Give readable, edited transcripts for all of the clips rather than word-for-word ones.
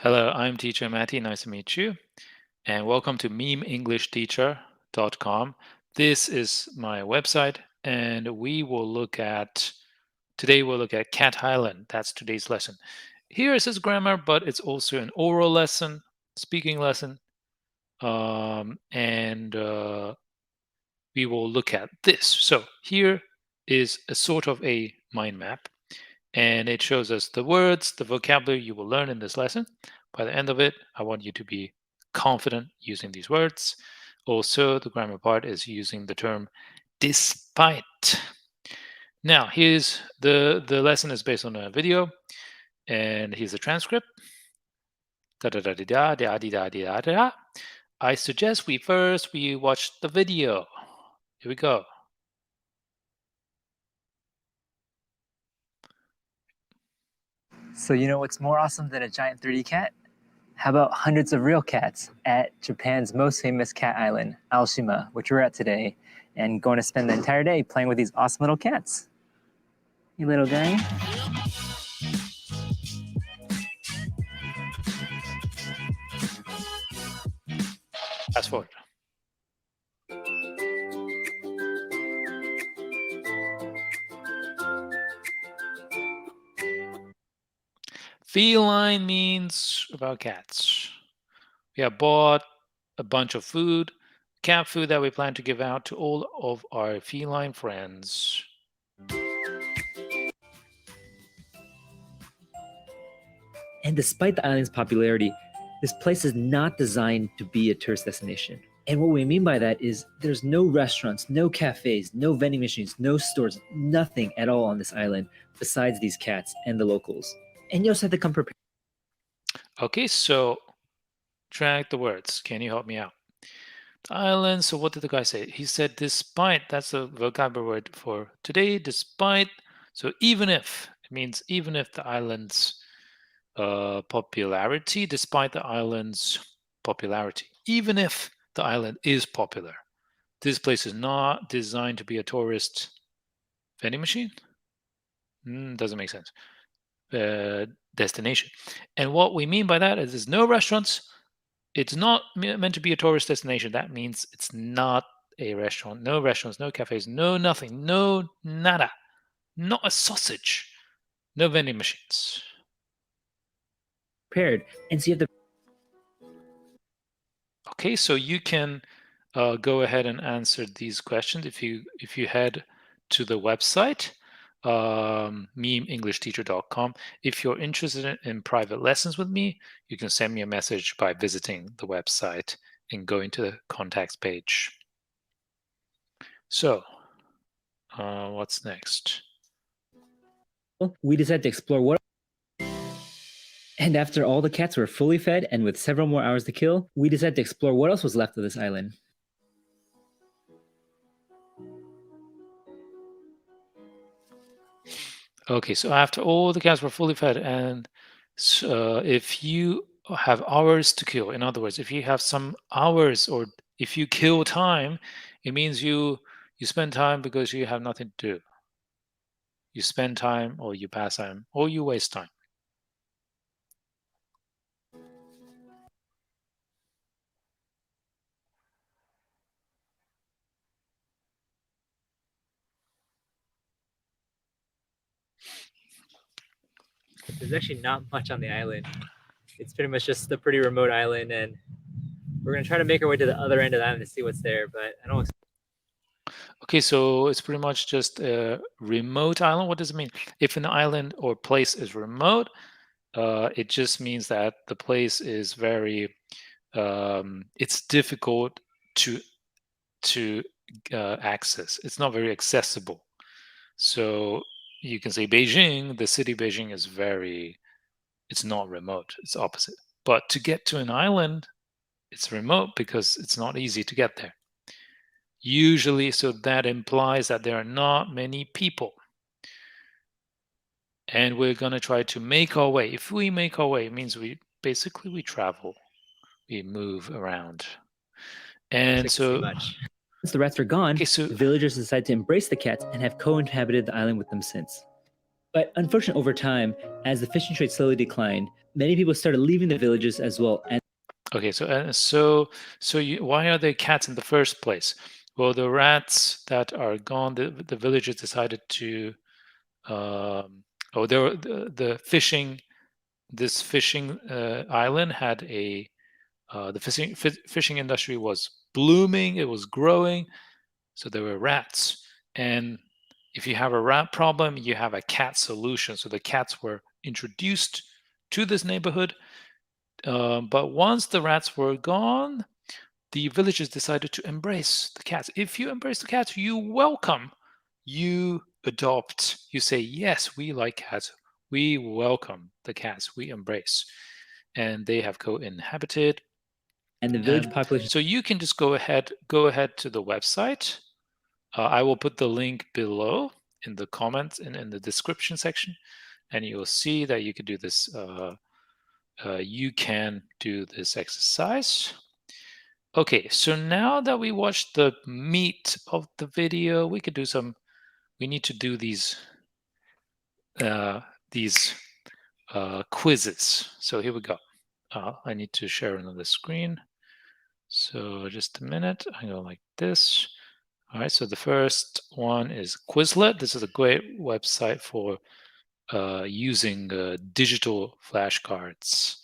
Hello, I'm teacher Matty. Nice to meet you. And welcome to memeenglishteacher.com. This is my website, and today we'll look at Cat Island. That's today's lesson. Here is his grammar, but it's also an oral lesson, speaking lesson. And we will look at this. So here is a sort of a mind map, and it shows us the words, the vocabulary you will learn in this lesson. By the end of it, I want you to be confident using these words. Also, the grammar part is using the term despite. Now, here's the lesson is based on a video, and here's a transcript. I suggest we watch the video. Here we go. So you know what's more awesome than a giant 3D cat? How about hundreds of real cats at Japan's most famous cat island, Aoshima, which we're at today, and going to spend the entire day playing with these awesome little cats. You little guy. Fast forward. Feline means about cats. We have bought a bunch of food, cat food that we plan to give out to all of our feline friends. And despite the island's popularity, this place is not designed to be a tourist destination. And what we mean by that is there's no restaurants, no cafes, no vending machines, no stores, nothing at all on this island besides these cats and the locals. And you also have to come prepared. Okay, so track the words. Can you help me out? The island, so what did the guy say? He said despite, that's the vocabulary word for today, despite. So even if, it means even if the island's popularity, despite the island's popularity, even if the island is popular, this place is not designed to be a tourist vending machine. Doesn't make sense. Destination. And what we mean by that is there's no restaurants. It's not meant to be a tourist destination. That means it's not a restaurant. No restaurants, no cafes, no nothing, no nada. Not a sausage. No vending machines. Prepared. And so you have to. Okay, so you can go ahead and answer these questions if you head to the website memeenglishteacher.com. If you're interested in private lessons with me, you can send me a message by visiting the website and going to the contacts page. So, what's next? We decided to explore what. And after all the cats were fully fed and with several more hours to kill, we decided to explore what else was left of this island. Okay, so after all the cats were fully fed, and if you have hours to kill, in other words, if you have some hours or if you kill time, it means you spend time because you have nothing to do. You spend time or you pass time or you waste time. There's actually not much on the island. It's pretty much just a pretty remote island, and we're going to try to make our way to the other end of the island to see what's there, but I don't. Okay, so it's pretty much just a remote island. What does it mean? If an island or place is remote, it just means that the place is very, it's difficult to access. It's not very accessible. So you can say Beijing, the city Beijing is it's not remote, it's opposite. But to get to an island, it's remote because it's not easy to get there. Usually, so that implies that there are not many people. And we're going to try to make our way. If we make our way, it means we travel, we move around. And so once the rats are gone, the villagers decided to embrace the cats and have co-inhabited the island with them since. But unfortunately, over time, as the fishing trade slowly declined, many people started leaving the villages as well. And Okay, why are there cats in the first place? Well, the rats that are gone, the villagers decided to, there were the fishing. This fishing island had the fishing industry was blooming. It was growing, so there were rats. And if you have a rat problem, you have a cat solution. So the cats were introduced to this neighborhood. But once the rats were gone, the villagers decided to embrace the cats. If you embrace the cats, you welcome, you adopt, you say, yes, we like cats. We welcome the cats, we embrace. And they have co-inhabited. the village And population so you can just go ahead to the website. I will put the link below in the comments and in the description section, and you'll see that you can do this. You can do this exercise. Okay, so now that we watched the meat of the video, we could do some. We need to do these these quizzes. So here we go. I need to share another screen. So just a minute. I go like this. All right. So the first one is Quizlet. This is a great website for using digital flashcards.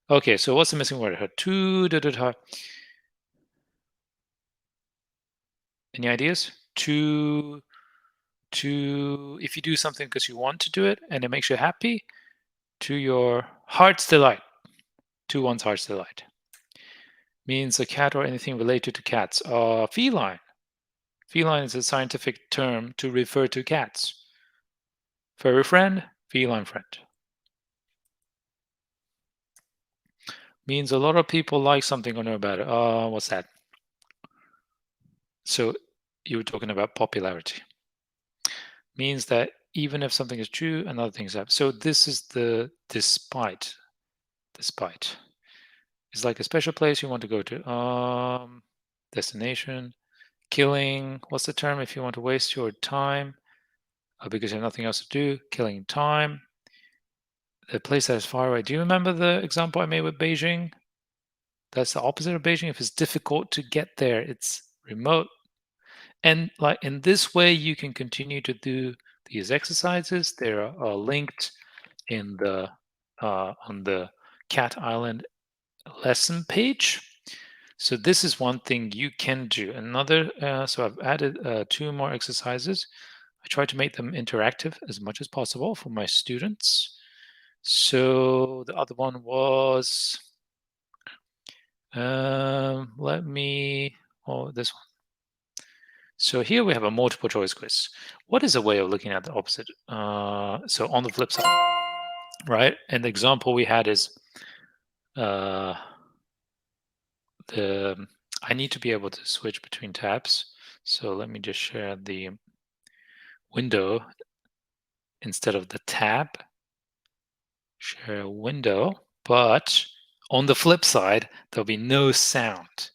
Okay. So what's the missing word? Any ideas? If you do something because you want to do it and it makes you happy, to your heart's delight, to one's heart's delight. Means a cat or anything related to cats. Feline. Feline is a scientific term to refer to cats. Furry friend, feline friend. Means a lot of people like something or know about it. What's that? So you were talking about popularity. Means that even if something is true, another thing's up. So this is the despite. Despite. It's like a special place you want to go to. Destination. Killing. What's the term if you want to waste your time because you have nothing else to do? Killing time. The place that is far away. Do you remember the example I made with Beijing? That's the opposite of Beijing. If it's difficult to get there, it's remote. And like in this way, you can continue to do these exercises. They are linked in the on the Cat Island lesson page. So this is one thing you can do. Another, so I've added 2 more exercises. I try to make them interactive as much as possible for my students. So the other one was, let me, this one. So here we have a multiple choice quiz. What is a way of looking at the opposite? So on the flip side, right? And the example we had is I need to be able to switch between tabs. So let me just share the window instead of the tab. Share a window, but on the flip side, there'll be no sound.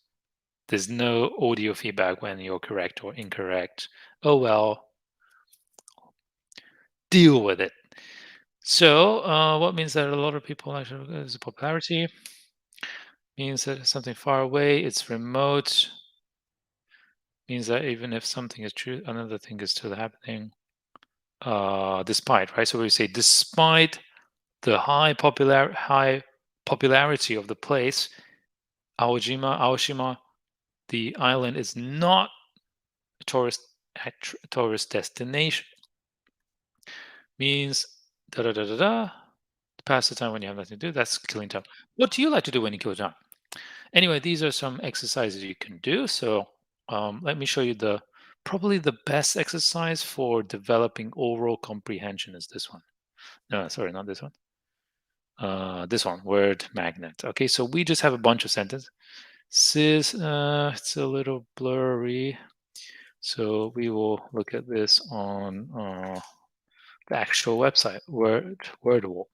There's no audio feedback when you're correct or incorrect. Oh well, deal with it. So what means that a lot of people actually is popularity? Means that it's something far away, it's remote. Means that even if something is true, another thing is still happening. Despite, right? So we say despite the high popularity of the place, Aoshima, the island is not a tourist destination. Means da da da da da. Pass the time when you have nothing to do. That's killing time. What do you like to do when you kill time? Anyway, these are some exercises you can do. So let me show you probably the best exercise for developing oral comprehension is this one. No, sorry, not this one. This one, word magnet. Okay, so we just have a bunch of sentences. It's a little blurry. So we will look at this on the actual website, Wordwall.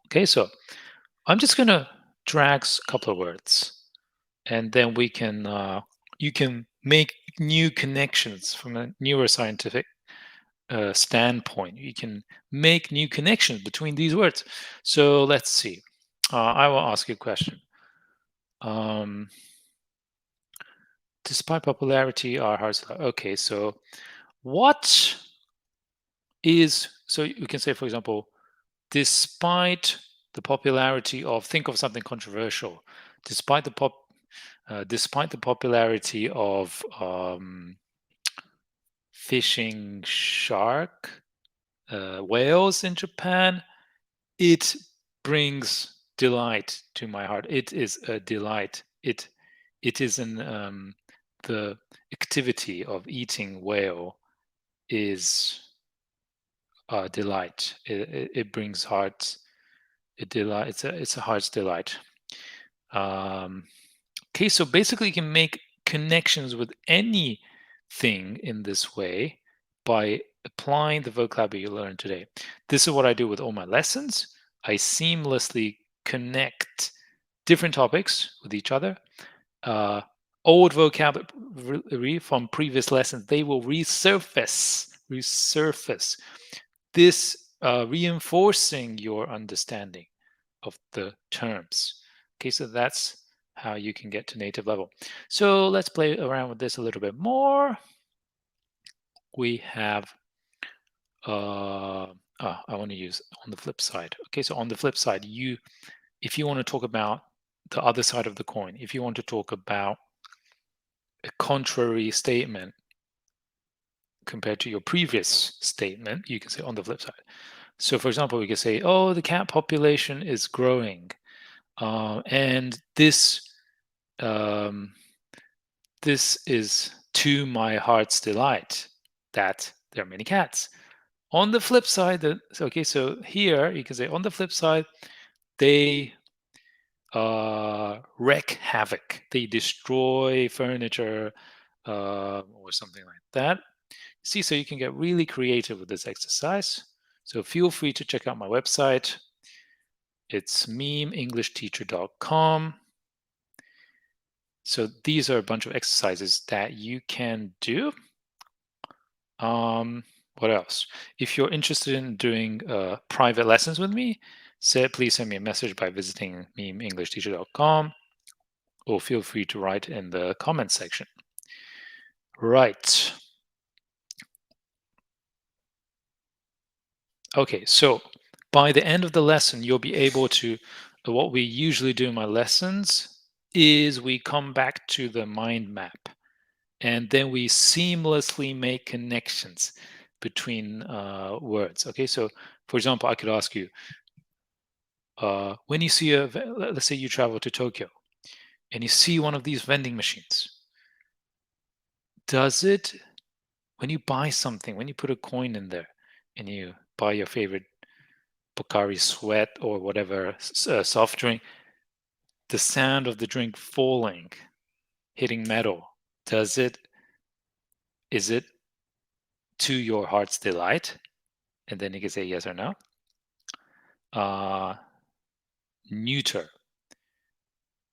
Okay, so I'm just gonna drag a couple of words, and then we can you can make new connections from a neuroscientific standpoint. You can make new connections between these words. So let's see. I will ask you a question. Despite popularity, our hearts. Okay, so what is, so you can say, for example, despite the popularity of, think of something controversial, despite the popularity of fishing shark whales in Japan, it brings delight to my heart. It is a delight. It is an the activity of eating whale is a delight. It brings heart. It delight. It's a heart's delight. Okay, so basically, you can make connections with anything in this way by applying the vocabulary you learned today. This is what I do with all my lessons. I seamlessly connect different topics with each other. Old vocabulary from previous lessons, they will resurface. This reinforcing your understanding of the terms. Okay, so that's how you can get to native level. So let's play around with this a little bit more. We have, I want to use on the flip side. Okay, so on the flip side, if you want to talk about the other side of the coin, if you want to talk about a contrary statement compared to your previous statement, you can say on the flip side. So for example, we could say, oh, the cat population is growing. And um, this is to my heart's delight that there are many cats. On the flip side, okay, so here you can say on the flip side, they wreak havoc. They destroy furniture or something like that. See, so you can get really creative with this exercise. So feel free to check out my website. It's memeenglishteacher.com. So these are a bunch of exercises that you can do. What else? If you're interested in doing private lessons with me, please send me a message by visiting memeenglishteacher.com or feel free to write in the comments section. Right. Okay, so by the end of the lesson, you'll be able to, what we usually do in my lessons is we come back to the mind map and then we seamlessly make connections between words. Okay, so for example, I could ask you, when you see let's say you travel to Tokyo and you see one of these vending machines, does it, when you buy something, when you put a coin in there and you buy your favorite Pocari Sweat or whatever soft drink, the sound of the drink falling, hitting metal, is it to your heart's delight? And then you can say yes or no. Neuter.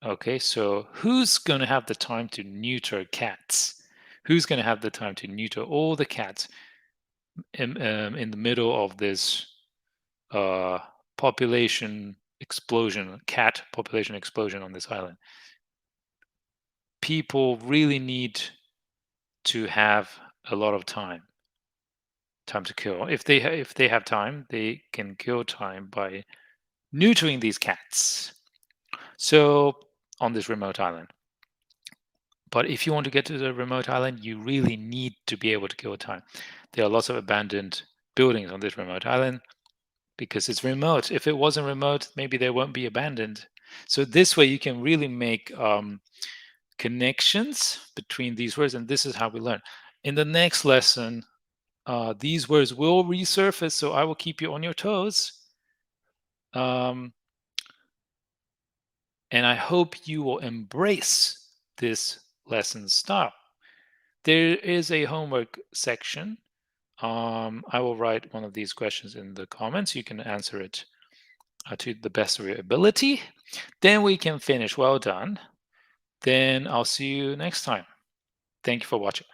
Okay, so who's going to have the time to neuter cats? Who's going to have the time to neuter all the cats in the middle of this population explosion, cat population explosion on this island? People really need to have a lot of time to kill. If they have time, they can kill time by neutering these cats. So on this remote island. But if you want to get to the remote island, you really need to be able to kill time. There are lots of abandoned buildings on this remote island because it's remote. If it wasn't remote, maybe they won't be abandoned. So this way you can really make connections between these words, and this is how we learn. In the next lesson, these words will resurface, so I will keep you on your toes. And I hope you will embrace this lesson style. There is a homework section. I will write one of these questions in the comments. You can answer it to the best of your ability. Then we can finish. Well done. Then I'll see you next time. Thank you for watching.